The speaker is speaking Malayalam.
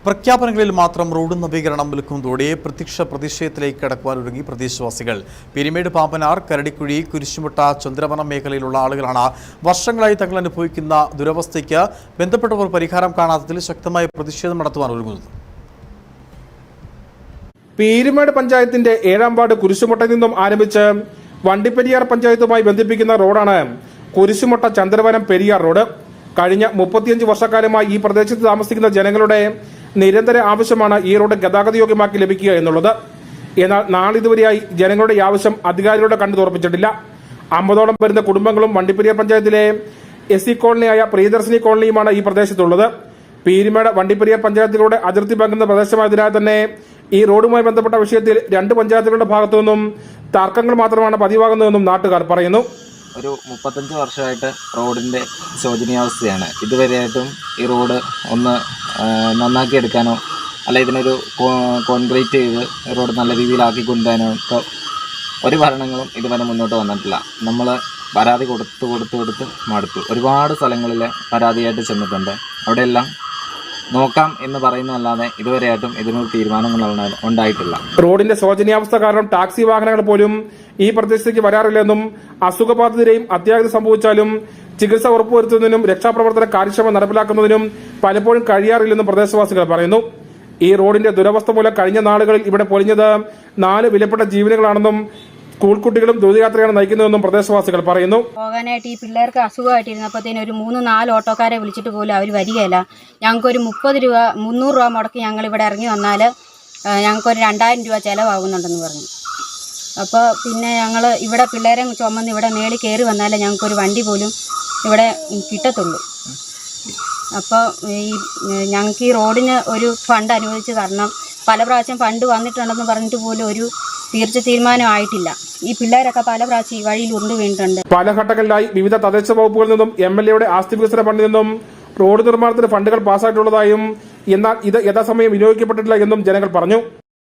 പ്രഖ്യാപനങ്ങളിൽ മാത്രം റോഡ് നവീകരണം വിൽക്കുന്നതോടെ പ്രത്യക്ഷ പ്രതിഷേധത്തിലേക്ക് കടക്കുവാനൊരുങ്ങി പ്രദേശവാസികൾ. പീരുമേട്, പാമ്പനാർ, കരടിക്കുഴി, കുരിശുമുട്ട, ചന്ദ്രവനം മേഖലയിലുള്ള ആളുകളാണ് വർഷങ്ങളായി തങ്ങൾ അനുഭവിക്കുന്ന ദുരവസ്ഥയ്ക്ക് ബന്ധപ്പെട്ടവർ പരിഹാരം കാണാത്തതിൽ ശക്തമായ പ്രതിഷേധം നടത്തുവാൻ ഒരുങ്ങുന്നത്. പീരുമേട് പഞ്ചായത്തിന്റെ 7ാം വാർഡ് കുരിശുമുട്ടയിൽ നിന്നും ആരംഭിച്ച് വണ്ടിപ്പെരിയാർ പഞ്ചായത്തുമായി ബന്ധിപ്പിക്കുന്ന റോഡാണ് കുരിശുമുട്ട ചന്ദ്രവനം പെരിയാർ റോഡ്. കഴിഞ്ഞ 35 വർഷക്കാലമായി ഈ പ്രദേശത്ത് താമസിക്കുന്ന ജനങ്ങളുടെ നിരന്തര ആവശ്യമാണ് ഈ റോഡ് ഗതാഗതയോഗ്യമാക്കി ലഭിക്കുക എന്നുള്ളത്. എന്നാൽ നാളിതുവരെയായി ജനങ്ങളുടെ ആവശ്യം അധികാരികളുടെ കണ്ടു തോർപ്പിച്ചിട്ടില്ല. 50ഓളം വരുന്ന കുടുംബങ്ങളും വണ്ടിപ്പെരിയാർ പഞ്ചായത്തിലെ SC കോളനിയായ പ്രിയദർശിനി കോളനിയുമാണ് ഈ പ്രദേശത്തുള്ളത്. പീരുമേട് വണ്ടിപ്പെരിയാർ പഞ്ചായത്തിലൂടെ അതിർത്തി പങ്കിടുന്ന പ്രദേശമായതിനാൽ തന്നെ ഈ റോഡുമായി ബന്ധപ്പെട്ട വിഷയത്തിൽ 2 പഞ്ചായത്തുകളുടെ ഭാഗത്തു നിന്നും തർക്കങ്ങൾ മാത്രമാണ് പതിവാകുന്നതെന്നും നാട്ടുകാർ പറയുന്നു. ഒരു 35 വർഷമായിട്ട് റോഡിൻ്റെ ശോചനീയാവസ്ഥയാണ്. ഇതുവരെയായിട്ടും ഈ റോഡ് ഒന്ന് നന്നാക്കിയെടുക്കാനോ അല്ല ഇതിനൊരു കോൺക്രീറ്റ് ചെയ്ത് റോഡ് നല്ല രീതിയിലാക്കി കൊണ്ടുവരാനോ ഒക്കെ ഒരു ഭരണങ്ങളും ഇതുവരെ മുന്നോട്ട് വന്നിട്ടില്ല. നമ്മൾ പരാതി കൊടുത്ത് മടുത്തു. ഒരുപാട് സ്ഥലങ്ങളിൽ പരാതിയായിട്ട് ചെന്നിട്ടുണ്ട്. അവിടെയെല്ലാം നോക്കാം എന്ന് പറയുന്നതല്ലാതെ ഇതുവരെയായിട്ടും ഇതിനൊരു തീരുമാനങ്ങൾ ഉണ്ടായിട്ടില്ല. റോഡിന്റെ ശോചനീയാവസ്ഥ കാരണം ടാക്സി വാഹനങ്ങൾ പോലും ഈ പ്രദേശത്തേക്ക് വരാറില്ലെന്നും അസുഖബാധിതരെയും അത്യാഹിതം സംഭവിച്ചാലും ചികിത്സ ഉറപ്പുവരുത്തുന്നതിനും രക്ഷാപ്രവർത്തന കാര്യക്ഷമം നടപ്പിലാക്കുന്നതിനും പലപ്പോഴും കഴിയാറില്ലെന്നും പ്രദേശവാസികൾ പറയുന്നു. ഈ റോഡിന്റെ ദുരവസ്ഥ മൂലം കഴിഞ്ഞ നാളുകളിൽ ഇവിടെ പൊലിഞ്ഞത് 4 വിലപ്പെട്ട ജീവനുകളാണെന്നും സ്കൂൾ കുട്ടികളും ദൂരയാത്രയാണ് നയിക്കുന്നതെന്നും പ്രദേശവാസികൾ പറയുന്നു. പോകാനായിട്ട് ഈ പിള്ളേർക്ക് അസുഖമായിട്ടിരുന്നപ്പോഴത്തേനും ഒരു 3-4 ഓട്ടോക്കാരെ വിളിച്ചിട്ട് പോലും അവർ വരികയില്ല. ഞങ്ങൾക്കൊരു 300 രൂപ മുടക്കി ഞങ്ങൾ ഇവിടെ ഇറങ്ങി വന്നാൽ ഞങ്ങൾക്കൊരു 2000 രൂപ ചിലവാകുന്നുണ്ടെന്ന് പറഞ്ഞു. അപ്പോൾ പിന്നെ ഞങ്ങൾ ഇവിടെ പിള്ളേരെ ചുമന്ന് ഇവിടെ മേളിൽ കയറി വന്നാലേ ഞങ്ങൾക്കൊരു വണ്ടി പോലും ഇവിടെ കിട്ടത്തുള്ളൂ. അപ്പോൾ ഞങ്ങൾക്ക് ഈ റോഡിന് ഒരു ഫണ്ട് അനുവദിച്ച് തരണം. പല പ്രാവശ്യം ഫണ്ട് വന്നിട്ടുണ്ടെന്ന് പറഞ്ഞിട്ട് പോലും ഒരു തീരുമാനമായിട്ടില്ല. ഈ പിള്ളേരൊക്കെ പല പ്രാവശ്യം ഈ വഴിയിൽ ഉരുണ്ടു വീണിട്ടുണ്ട്. പല ഘട്ടങ്ങളിലായി വിവിധ തദ്ദേശ വകുപ്പുകളിൽ നിന്നും MLA ആസ്തി വികസന ഫണ്ടിൽ നിന്നും റോഡ് നിർമ്മാണത്തിന് ഫണ്ടുകൾ പാസ്സായിട്ടുള്ളതായും എന്നാൽ ഇത് യഥാസമയം വിനിയോഗിക്കപ്പെട്ടിട്ടില്ല എന്നും ജനങ്ങൾ പറഞ്ഞു.